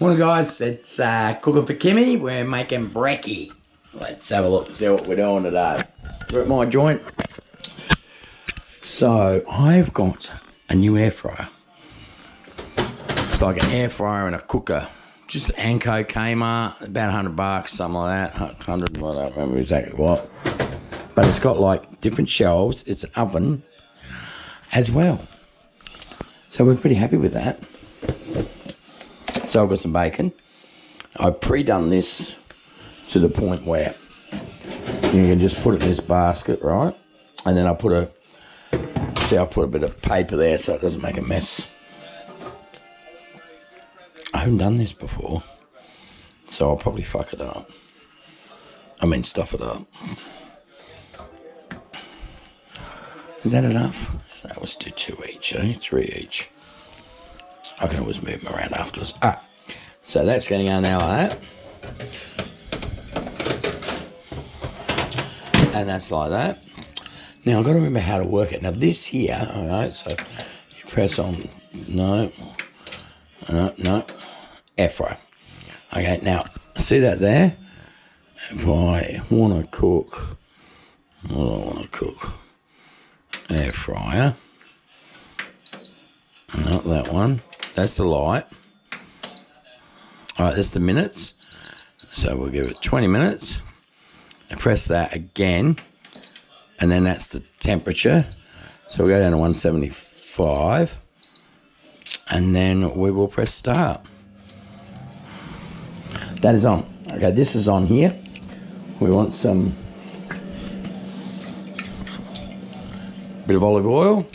Morning guys, it's cooking for Kymmy. We're making BREAKY. Let's have a look, see what we're doing today. We're at my joint. So I've got a new air fryer. It's like an air fryer and a cooker. Just Anko, KYYMY, about $100, something like that. 100, I don't remember exactly what. But it's got like different shelves. It's an oven as well. So we're pretty happy with that. So I've got some bacon. I've pre-done this to the point where you can just put it in this basket, right? And then I put a bit of paper there so it doesn't make a mess. I haven't done this before, so I'll probably fuck it up. I mean, stuff it up. Is that enough? That was 2 each, eh? 3 each. I can always move them around afterwards. So that's going to go now like that. And that's like that. Now I've got to remember how to work it. Now this here, alright, so you press on, no, Airfryer. Okay, now see that there? If I want to cook, what do I want to cook? Air fryer. Not that one. That's the light. Alright, that's the minutes. So we'll give it 20 minutes. And press that again. And then that's the temperature. So we'll go down to 175. And then we will press start. That is on. Okay, this is on here. We want some bit of olive oil.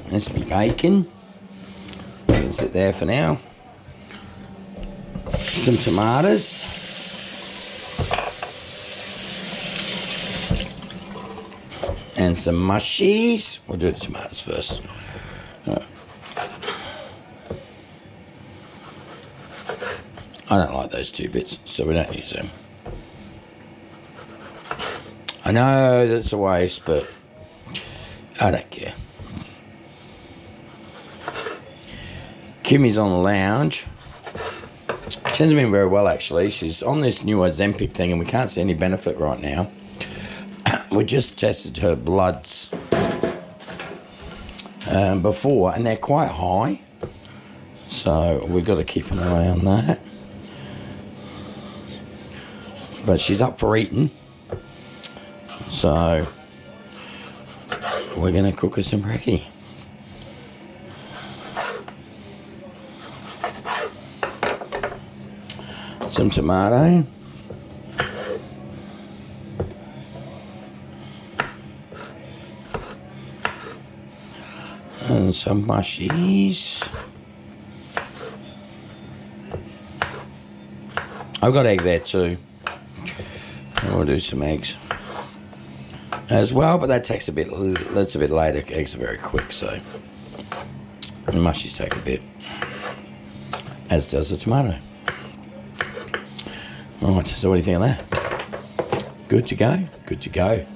That's my bacon. Can sit there for now. Some tomatoes. And some mushies. We'll do the tomatoes first. I don't like those 2 bits, so we don't use them. I know that's a waste, but I don't care. Kymmy's on the lounge. She hasn't been very well, actually. She's on this new Ozempic thing, and we can't see any benefit right now. We just tested her bloods before, and they're quite high. So we've got to keep an eye on that. But she's up for eating. So we're going to cook her some BREAKY. Some tomato. And some mushies. I've got egg there too. And we'll do some eggs as well, but that takes a bit, that's a bit later. Eggs are very quick, so the mushies take a bit, as does the tomato. Alright, so what do you think of that? Good to go? Good to go.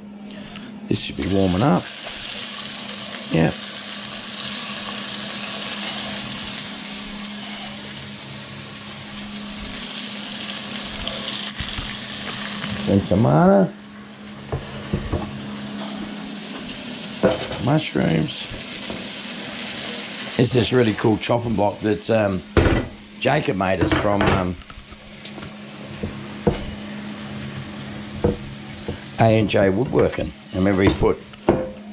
This should be warming up. Yeah. Some tomato. Mushrooms. It's this really cool chopping block that Jacob made us from A&J Woodworking. Remember he put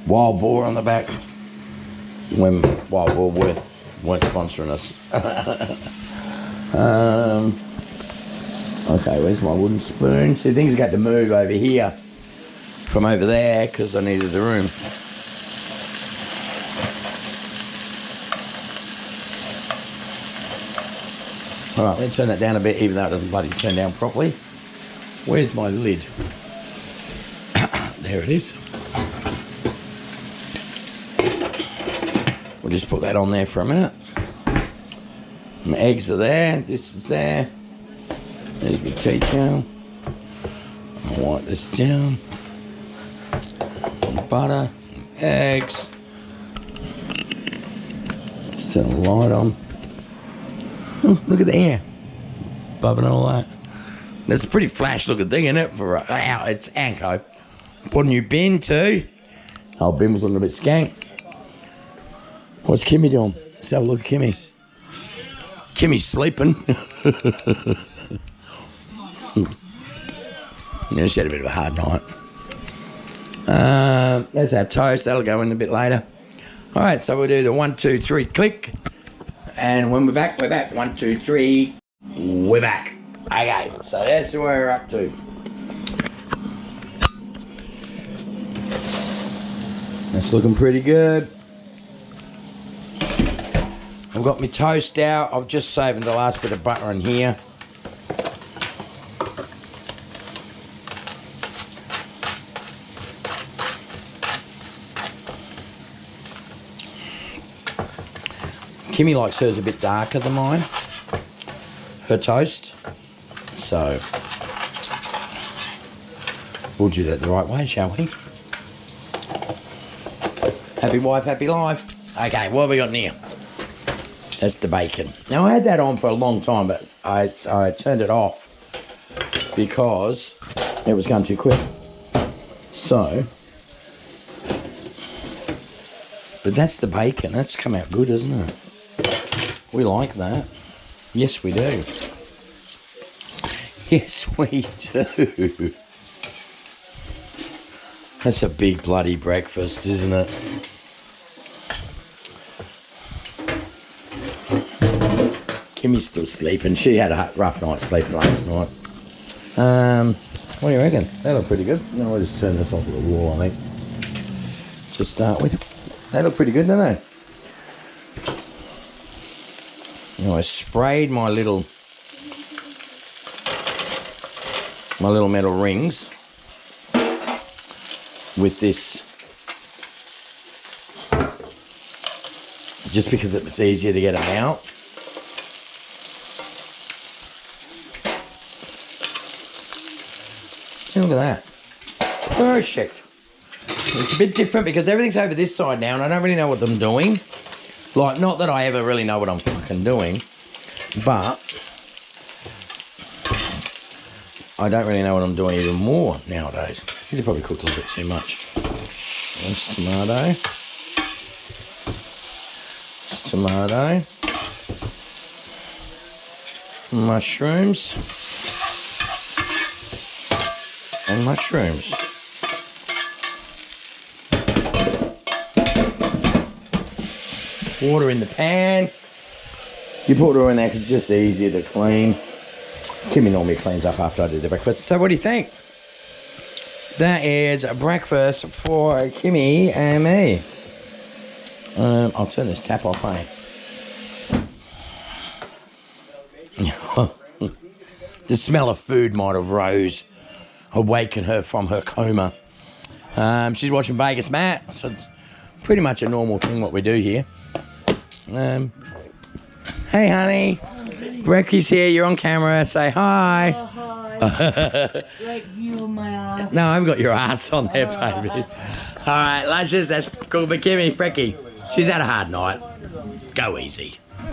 Wild Boar on the back when Wild Boar weren't sponsoring us. Okay, where's my wooden spoon? See, things got to move over here from over there because I needed the room. Alright, let's turn that down a bit, even though it doesn't bloody turn down properly. Where's my lid? There it is. We'll just put that on there for a minute. My eggs are there. This is there. There's my tea towel. I'll wipe this down. Butter, eggs, Just turn the light on. Oh, look at the air. Above and all that. That's a pretty flash looking thing, isn't it? For it's Anko. Put a new bin too. Oh, bin was looking a bit skank. What's Kymmy doing? Let's have a look at Kymmy. Kymmy's sleeping. Yeah, she had a bit of a hard night. That's our toast. That'll go in a bit later. All right, so we'll do the 1, 2, 3 click. And when we're back, we're back. 1, 2, 3, we're back. Okay, so that's where we're up to. That's looking pretty good. I've got my toast out. I've just saved the last bit of butter in here. Kymmy likes hers a bit darker than mine, her toast, so we'll do that the right way, shall we? Happy wife, happy life. Okay, what have we got in here? That's the bacon. Now, I had that on for a long time, but I turned it off because it was going too quick. So, but that's the bacon. That's come out good, isn't it? We like that. Yes, we do. Yes, we do. That's a big bloody breakfast, isn't it? Kymmy's still sleeping. She had a rough night's sleep last night. What do you reckon? They look pretty good. No, I'll just turn this off the wall, I think. To start with. They look pretty good, don't they? Now I sprayed my little metal rings with this just because it was easier to get them out. Look at that. Perfect. It's a bit different because everything's over this side now and I don't really know what I'm doing. Like, not that I ever really know what I'm fucking doing, but I don't really know what I'm doing even more nowadays. These are probably cooked a little bit too much. There's tomato. Tomato. Mushrooms. And mushrooms. Water in the pan. You put water in there because it's just easier to clean. Kymmy normally cleans up after I do the breakfast. So what do you think? That is a breakfast for Kymmy and me. I'll turn this tap off, eh? The smell of food might have awakened her from her coma. She's watching Vegas Matt, so it's pretty much a normal thing what we do here. Hey, honey. Brecky's here. You're on camera. Say hi. Oh, hi. Great view of my ass. No, I haven't got your ass on there, baby. All right, let's just, that's cool for Kymmy. Brecky, she's had a hard night. Go easy.